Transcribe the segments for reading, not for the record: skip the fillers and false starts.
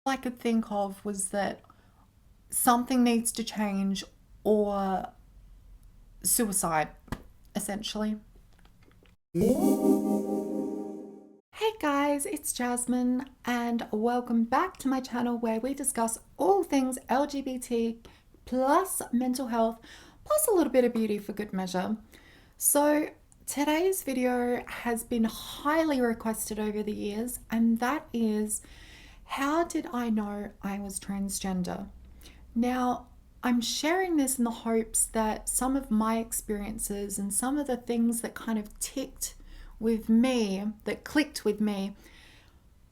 I could think of was that something needs to change or suicide, essentially. Hey guys, it's Jasmine, and welcome back to my channel where we discuss all things LGBT plus mental health, plus a little bit of beauty for good measure. So, today's video has been highly requested over the years, and that is, how did I know I was transgender? Now, I'm sharing this in the hopes that some of my experiences and some of the things that kind of ticked with me, that clicked with me,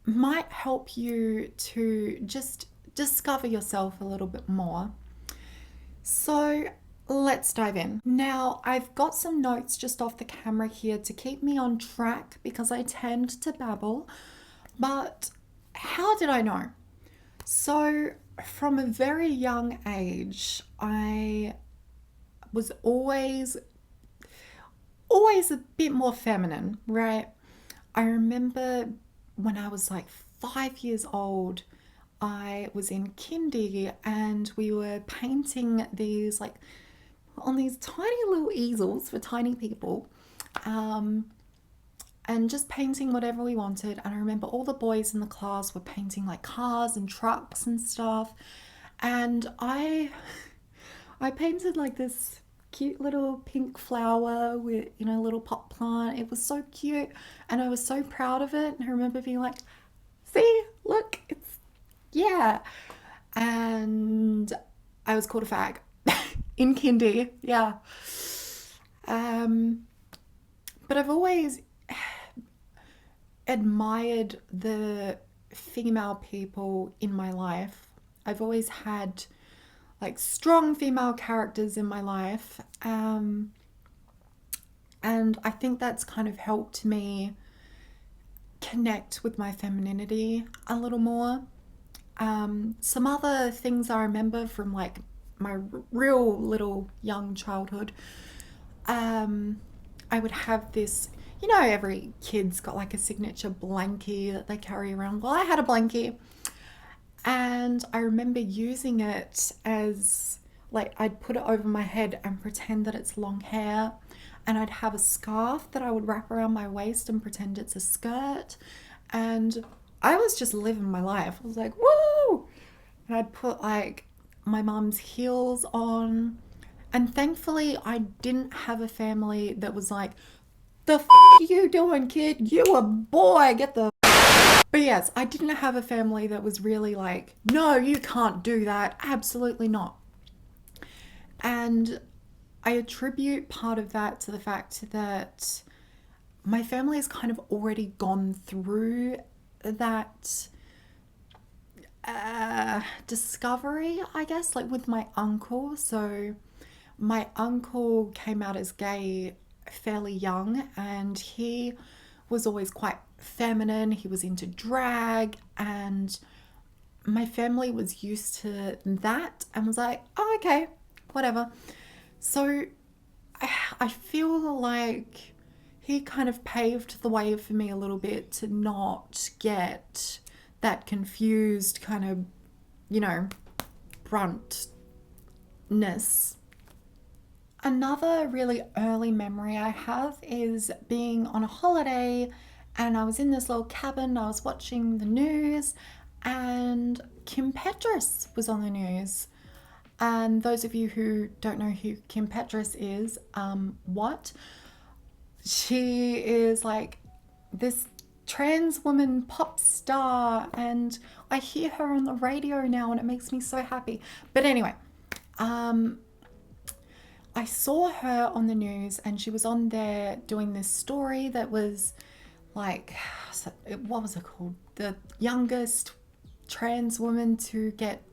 might help you to just discover yourself a little bit more. So let's dive in. Now, I've got some notes just off the camera here to keep me on track because I tend to babble. But how did I know? So, from a very young age, I was always a bit more feminine, right? I remember when I was like 5 years old, I was in kindy and we were painting these like on these tiny little easels for tiny people. And just painting whatever we wanted. And I remember all the boys in the class were painting like cars and trucks and stuff. And I painted like this cute little pink flower with, a little pot plant. It was so cute and I was so proud of it. And I remember being like, see, look, it's, yeah. And I was called a fag in kindy, yeah. But I've always admired the female people in my life. I've always had like strong female characters in my life. And I think that's kind of helped me connect with my femininity a little more. Some other things I remember from like my real little young childhood, I would have this, every kid's got like a signature blankie that they carry around. Well, I had a blankie and I remember using it as like I'd put it over my head and pretend that it's long hair, and I'd have a scarf that I would wrap around my waist and pretend it's a skirt. And I was just living my life. I was like, woo! And I'd put like my mum's heels on. And thankfully, I didn't have a family that was like, the f are you doing, kid? You a boy, get the. But yes, I didn't have a family that was really like, no, you can't do that. Absolutely not. And I attribute part of that to the fact that my family has kind of already gone through that discovery, I guess, like with my uncle. So my uncle came out as gay fairly young and he was always quite feminine. He was into drag, and my family was used to that and was like, oh, okay, whatever. So I feel like he kind of paved the way for me a little bit to not get that confused kind of, bruntness. Another really early memory I have is being on a holiday and I was in this little cabin. I was watching the news and Kim Petras was on the news. And those of you who don't know who Kim Petras is, what? She is like this trans woman pop star, and I hear her on the radio now and it makes me so happy. But anyway, I saw her on the news and she was on there doing this story that was like, what was it called? The youngest trans woman to get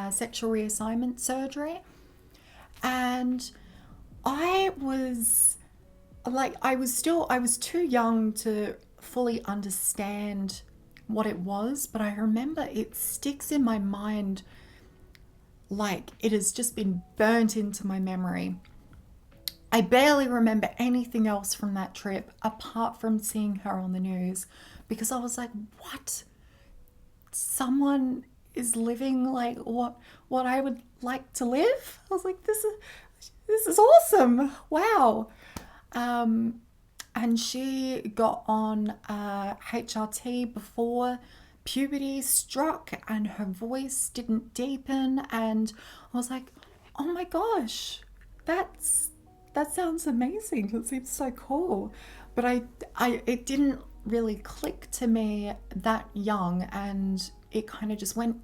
sexual reassignment surgery. And I was like, I was too young to fully understand what it was, but I remember it sticks in my mind like it has just been burnt into my memory. I barely remember anything else from that trip apart from seeing her on the news, because I was like, what? Someone is living like what I would like to live. I was like, this is awesome. Wow. And she got on HRT before puberty struck, and her voice didn't deepen, and I was like, oh my gosh, that sounds amazing. It seems so cool. But it didn't really click to me that young, and it kind of just went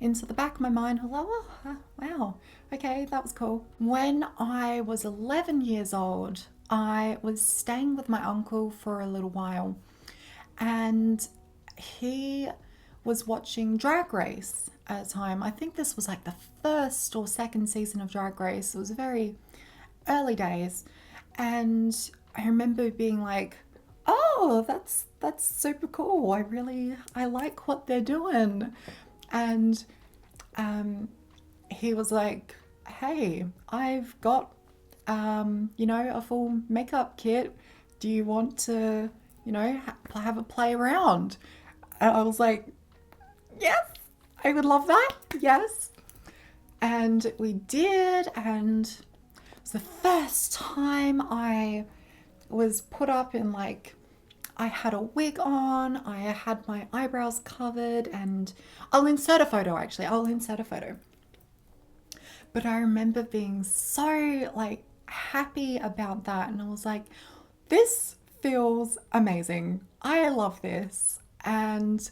into the back of my mind. I was like, oh, wow, okay, that was cool. When I was 11 years old, I was staying with my uncle for a little while, and he was watching Drag Race at the time. I think this was like the first or second season of Drag Race. It was very early days, and I remember being like, oh, that's super cool. I like what they're doing. And he was like, hey, I've got a full makeup kit. Do you want to, have a play around? And I was like, yes, I would love that. Yes. And we did. And it was the first time I was put up in I had a wig on, I had my eyebrows covered, and I'll insert a photo actually. I'll insert a photo. But I remember being so happy about that, and I was like, this feels amazing. I love this. And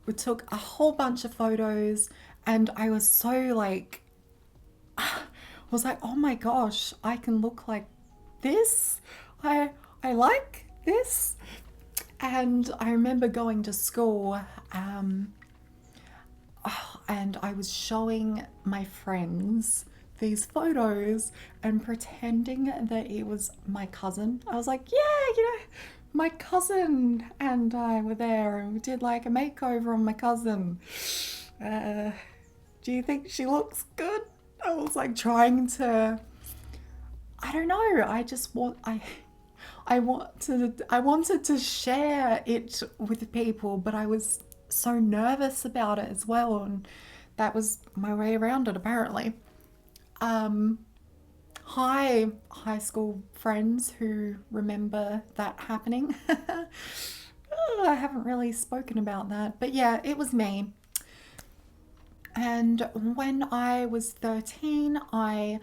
we took a whole bunch of photos, and I was so I was like, oh my gosh, I can look like this. I like this. And I remember going to school, and I was showing my friends these photos and pretending that it was my cousin. I was like, yeah, my cousin and I were there, and we did a makeover on my cousin. Do you think she looks good? I was trying to, I don't know, I wanted to share it with people, but I was so nervous about it as well, and that was my way around it apparently. Hi, high school friends who remember that happening. I haven't really spoken about that, but yeah, it was me. And when I was 13, I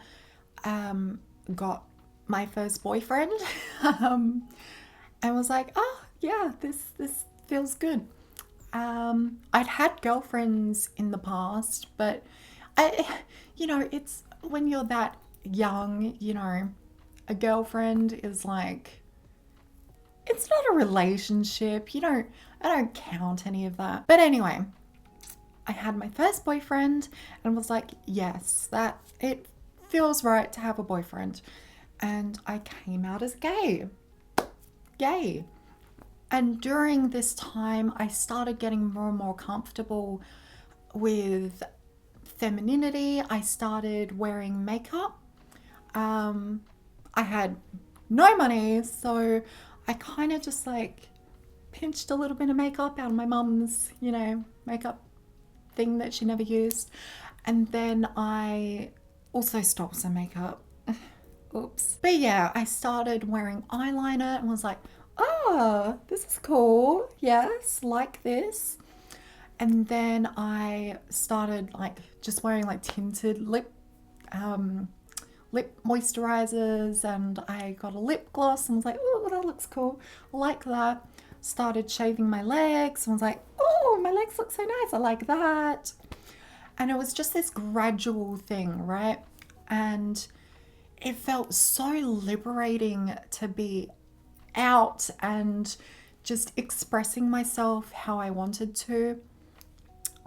got my first boyfriend, and was like, oh yeah, this feels good. I'd had girlfriends in the past, but it's when you're that young, a girlfriend is it's not a relationship. I don't count any of that. But anyway, I had my first boyfriend and was like, yes, that it feels right to have a boyfriend. And I came out as gay. And during this time, I started getting more and more comfortable with femininity. I started wearing makeup. I had no money, so I kind of just pinched a little bit of makeup out of my mum's, makeup thing that she never used. And then I also stole some makeup. Oops. But yeah, I started wearing eyeliner and was like, oh, this is cool. Yes, like this. And then I started just wearing tinted lip moisturizers, and I got a lip gloss and was like, oh, that looks cool. I like that. Started shaving my legs and was like, oh, my legs look so nice. I like that. And it was just this gradual thing, right? And it felt so liberating to be out and just expressing myself how I wanted to.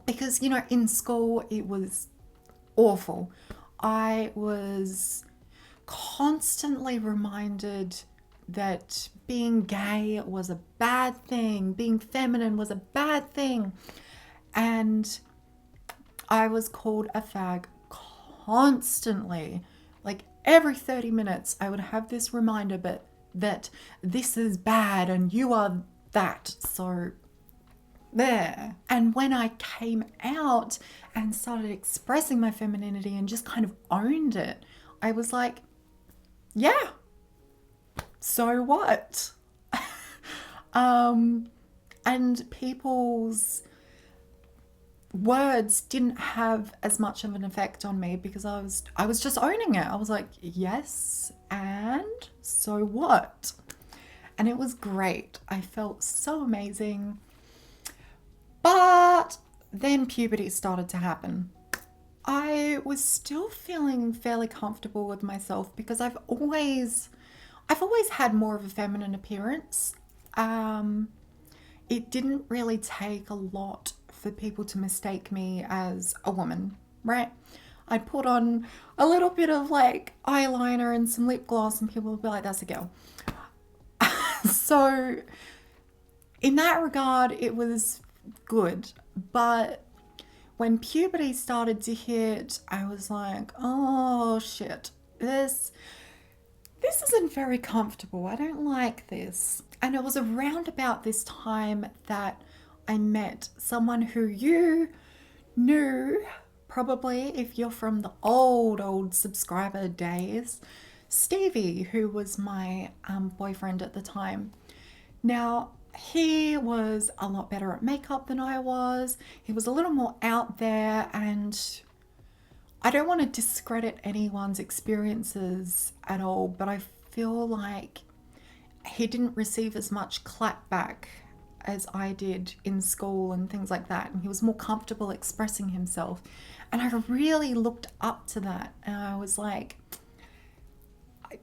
Because, in school, it was awful. I was constantly reminded that being gay was a bad thing, being feminine was a bad thing. And I was called a fag constantly. Every 30 minutes, I would have this reminder that this is bad and you are that. So there. And when I came out and started expressing my femininity and just kind of owned it, I was like, yeah, so what? And people's words didn't have as much of an effect on me because I was just owning it. I was like, yes, and so what? And it was great. I felt so amazing. But then puberty started to happen. I was still feeling fairly comfortable with myself because I've always had more of a feminine appearance. It didn't really take a lot for people to mistake me as a woman, right? I'd put on a little bit of like eyeliner and some lip gloss and people would be like, that's a girl. So in that regard, it was good. But when puberty started to hit, I was like, oh shit, this isn't very comfortable. I don't like this. And it was around about this time that I met someone who you knew, probably if you're from the old subscriber days, Stevie, who was my boyfriend at the time. Now, he was a lot better at makeup than I was. He was a little more out there, and I don't want to discredit anyone's experiences at all, but I feel like he didn't receive as much clap back as I did in school and things like that. And he was more comfortable expressing himself. And I really looked up to that. And I was like,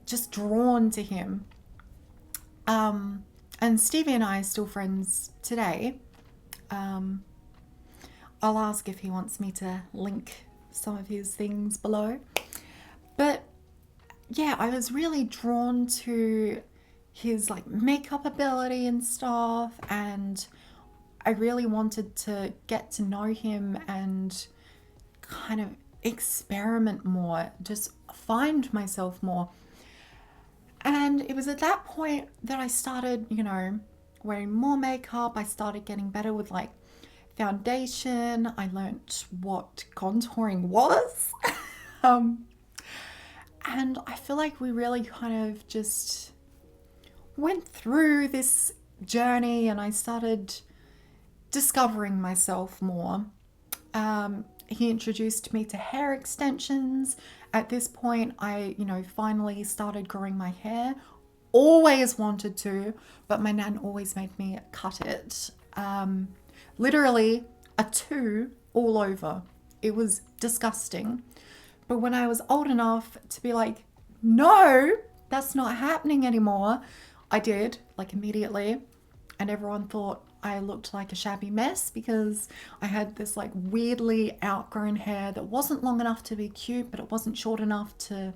just drawn to him. And Stevie and I are still friends today. I'll ask if he wants me to link some of his things below. But yeah, I was really drawn to his like makeup ability and stuff, and I really wanted to get to know him and kind of experiment more, just find myself more. And it was at that point that I started, wearing more makeup. I started getting better with like foundation. I learnt what contouring was. And I feel like we really kind of just went through this journey, and I started discovering myself more. He introduced me to hair extensions. At this point, I, finally started growing my hair. Always wanted to, but my nan always made me cut it. Literally a 2 all over. It was disgusting. But when I was old enough to be like, no, that's not happening anymore, I did, like immediately. And everyone thought I looked like a shabby mess because I had this like weirdly outgrown hair that wasn't long enough to be cute, but it wasn't short enough to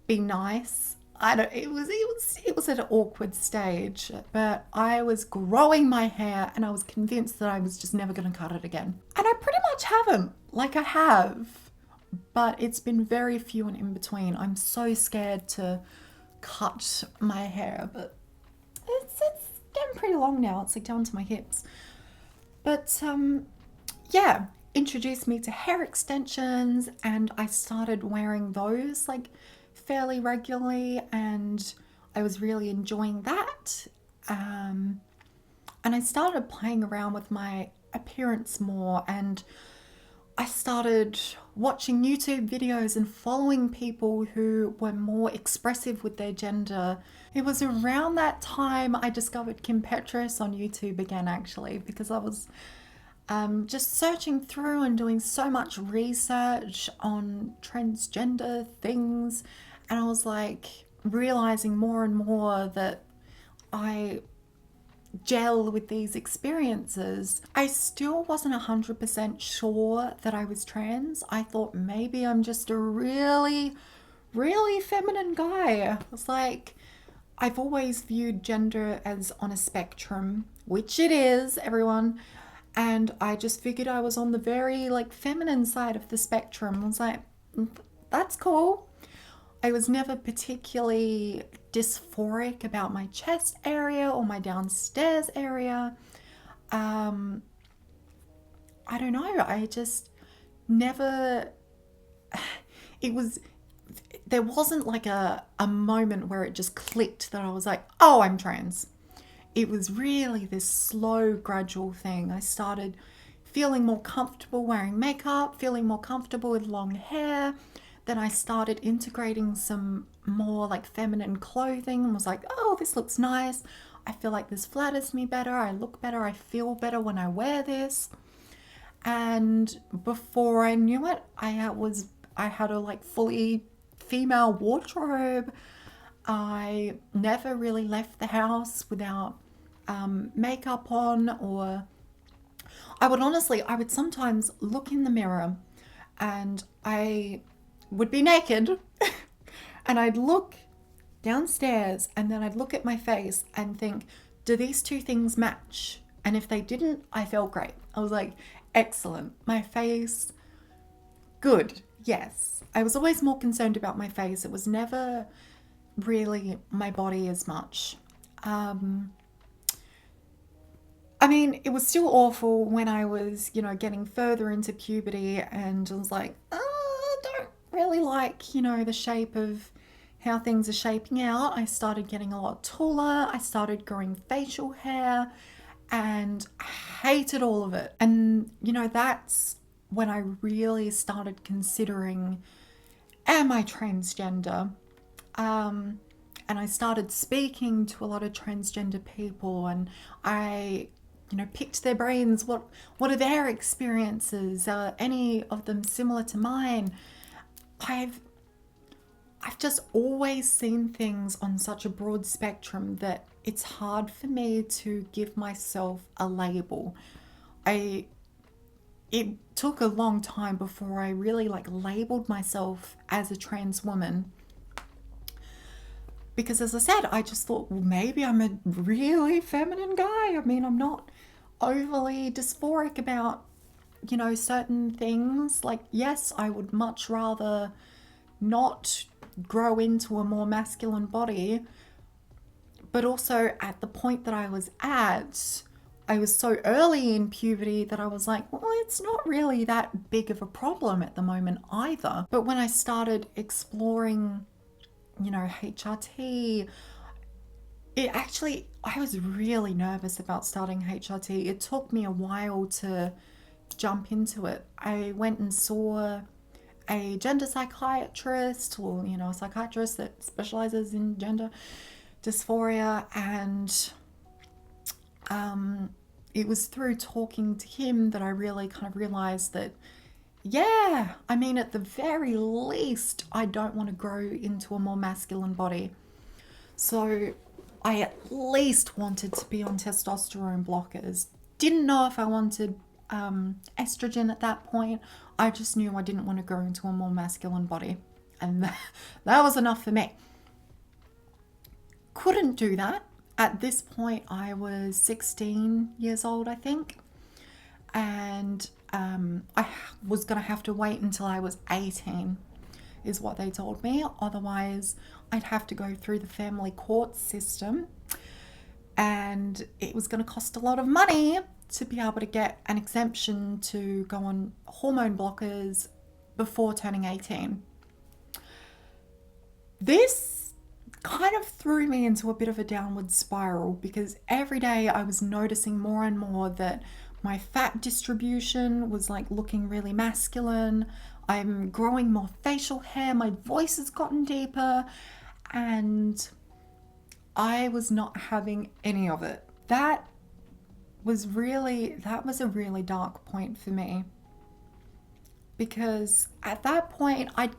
be nice. It was at an awkward stage, but I was growing my hair and I was convinced that I was just never going to cut it again. And I pretty much haven't. Like I have, but it's been very few and in between. I'm so scared to cut my hair, but it's getting pretty long now. It's like down to my hips. But yeah, introduced me to hair extensions, and I started wearing those like fairly regularly, and I was really enjoying that. And I started playing around with my appearance more, and I started watching YouTube videos and following people who were more expressive with their gender. It was around that time I discovered Kim Petras on YouTube again, actually, because I was just searching through and doing so much research on transgender things, and I was like realizing more and more that I gel with these experiences. I still wasn't 100% sure that I was trans. I thought maybe I'm just a really feminine guy. I was like, I've always viewed gender as on a spectrum, which it is, everyone. And I just figured I was on the very like feminine side of the spectrum. I was like, that's cool. I was never particularly dysphoric about my chest area or my downstairs area. um, I don't know. I just never, it was, there wasn't like a moment where it just clicked that I was like, oh, I'm trans. It was really this slow, gradual thing. I started feeling more comfortable wearing makeup, feeling more comfortable with long hair. Then I started integrating some more like feminine clothing and was like, oh, this looks nice. I feel like this flatters me better. I look better. I feel better when I wear this. And before I knew it, I had a like fully female wardrobe. I never really left the house without makeup on, or I would sometimes look in the mirror and I would be naked and I'd look downstairs and then I'd look at my face and think, do these two things match? And if they didn't, I felt great. I was like, excellent. My face, good. Yes. I was always more concerned about my face. It was never really my body as much. I mean, it was still awful when I was, getting further into puberty and I was like, oh, I don't really like, the shape of how things are shaping out. I started getting a lot taller. I started growing facial hair and I hated all of it. And, that's when I really started considering, am I transgender? And I started speaking to a lot of transgender people and I picked their brains. What are their experiences? Are any of them similar to mine? I've just always seen things on such a broad spectrum that it's hard for me to give myself a label. It took a long time before I really like labeled myself as a trans woman. Because as I said, I just thought, well, maybe I'm a really feminine guy. I mean, I'm not overly dysphoric about, certain things. Like, yes, I would much rather not grow into a more masculine body. But also at the point that I was at, I was so early in puberty that I was like, well, it's not really that big of a problem at the moment either. But when I started exploring HRT, I was really nervous about starting HRT. It took me a while to jump into it. I went and saw a gender psychiatrist, or, a psychiatrist that specializes in gender dysphoria, and it was through talking to him that I really kind of realized that, yeah, I mean, at the very least, I don't want to grow into a more masculine body. So I at least wanted to be on testosterone blockers. Didn't know if I wanted estrogen at that point. I just knew I didn't want to grow into a more masculine body. And that was enough for me. Couldn't do that. At this point, I was 16 years old, I think. And I was going to have to wait until I was 18 is what they told me. Otherwise, I'd have to go through the family court system and it was going to cost a lot of money to be able to get an exemption to go on hormone blockers before turning 18. This kind of threw me into a bit of a downward spiral because every day I was noticing more and more that my fat distribution was like looking really masculine. I'm growing more facial hair. My voice has gotten deeper and I was not having any of it. That was a really dark point for me. Because at that point, I'd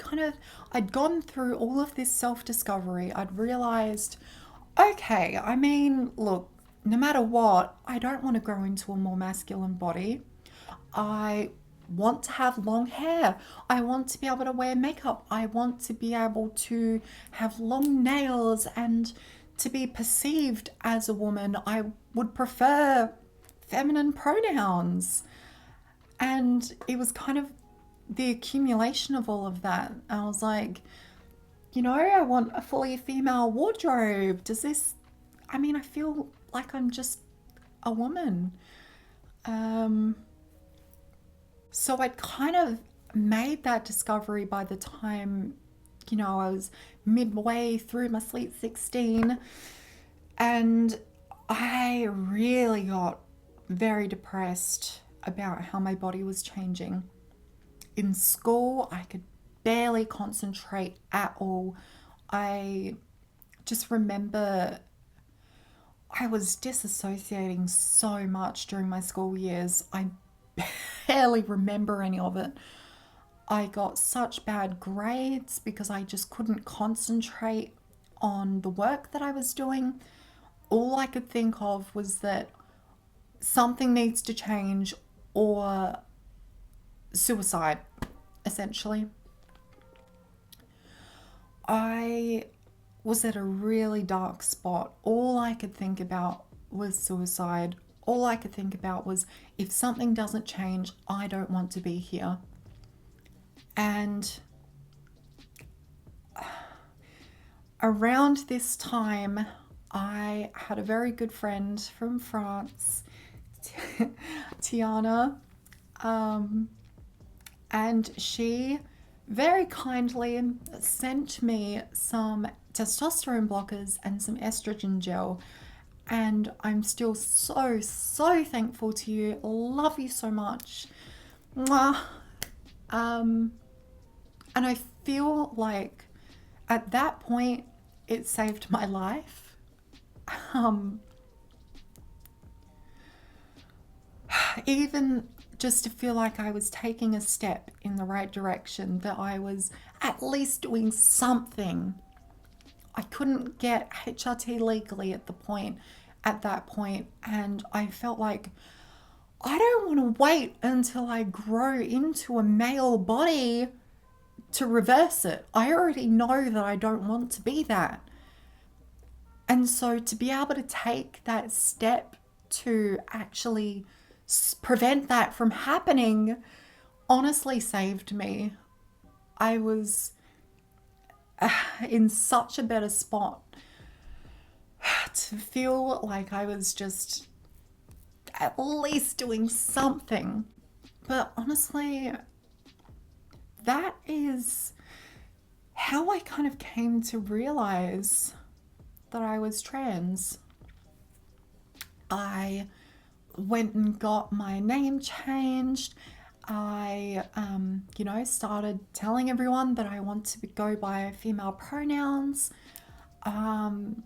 gone through all of this self-discovery. I'd realized, okay, I mean, look, no matter what, I don't want to grow into a more masculine body. I want to have long hair. I want to be able to wear makeup. I want to be able to have long nails and to be perceived as a woman. I would prefer feminine pronouns. And it was kind of the accumulation of all of that. I was like, I want a fully female wardrobe. I feel like I'm just a woman. Um, so I'd kind of made that discovery by the time, I was midway through my sweet 16, and I really got very depressed about how my body was changing. In school, I could barely concentrate at all. I just remember I was disassociating so much during my school years. I barely remember any of it. I got such bad grades because I just couldn't concentrate on the work that I was doing. All I could think of was that something needs to change or suicide, essentially. I was at a really dark spot. All I could think about was suicide. All I could think about was, if something doesn't change, I don't want to be here. And around this time, I had a very good friend from France, Tiana, and she very kindly sent me some testosterone blockers and some estrogen gel. And I'm still so, so thankful to you. Love you so much. Mwah. And I feel like at that point, it saved my life. Even just to feel like I was taking a step in the right direction, that I was at least doing something. I couldn't get HRT legally at that point, and I felt like I don't want to wait until I grow into a male body to reverse it. I already know that I don't want to be that. And so to be able to take that step to actually prevent that from happening honestly saved me. I was in such a better spot to feel like I was just at least doing something. But honestly, that is how I kind of came to realize that I was trans. I went and got my name changed. I, started telling everyone that I want to go by female pronouns. And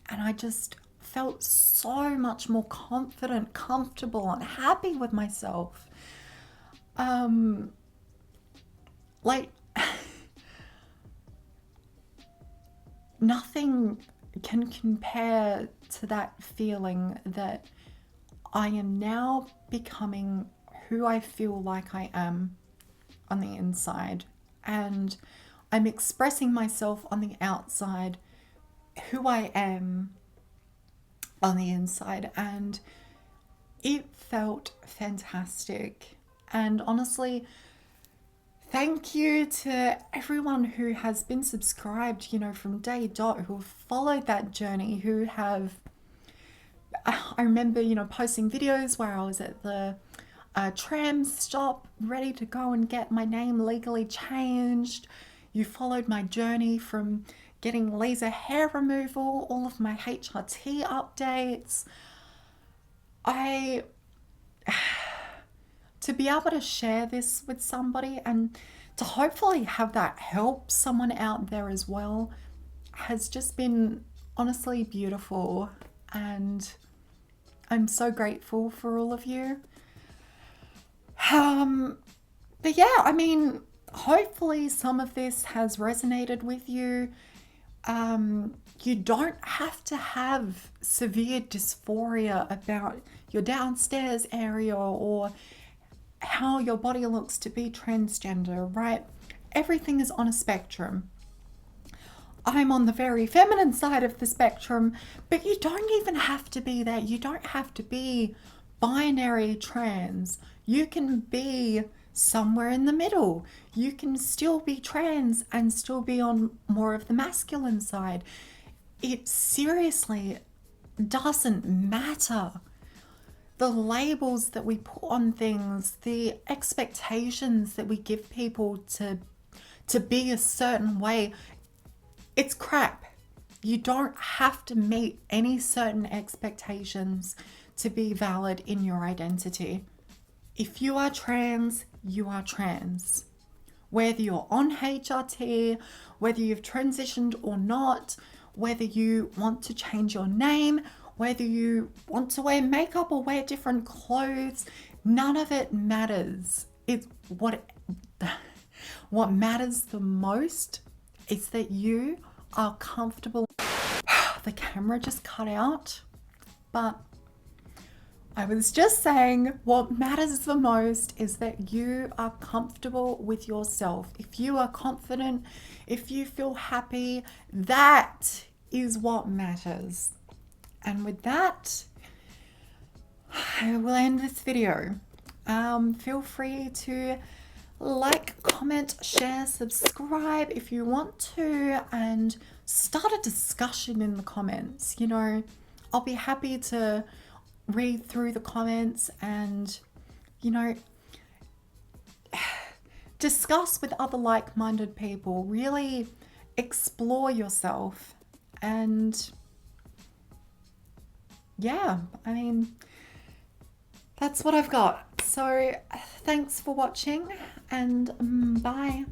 I just felt so much more confident, comfortable, and happy with myself. Like, nothing can compare to that feeling that I am now becoming who I feel like I am on the inside, and I'm expressing myself on the outside who I am on the inside, and it felt fantastic. And honestly, thank you to everyone who has been subscribed, from day dot, who have followed that journey, who have, I remember, posting videos where I was at the tram stop ready to go and get my name legally changed. You followed my journey from getting laser hair removal, all of my HRT updates. To be able to share this with somebody and to hopefully have that help someone out there as well has just been honestly beautiful, and I'm so grateful for all of you. But yeah, I mean, hopefully some of this has resonated with you. You don't have to have severe dysphoria about your downstairs area or how your body looks to be transgender, right? Everything is on a spectrum. I'm on the very feminine side of the spectrum, but you don't even have to be that. You don't have to be binary trans. You can be somewhere in the middle. You can still be trans and still be on more of the masculine side. It seriously doesn't matter. the labels that we put on things, the expectations that we give people to be a certain way, it's crap. You don't have to meet any certain expectations to be valid in your identity. If you are trans, you are trans. Whether you're on HRT, whether you've transitioned or not, whether you want to change your name, whether you want to wear makeup or wear different clothes, none of it matters. It's what matters the most is that you are comfortable. The camera just cut out, but I was just saying what matters the most is that you are comfortable with yourself. If you are confident, if you feel happy, that is what matters. And with that, I will end this video. Feel free to like, comment, share, subscribe if you want to, and start a discussion in the comments. You know, I'll be happy to read through the comments and, you know, discuss with other like-minded people. Really explore yourself. And yeah, I mean, that's what I've got. So thanks for watching, and bye.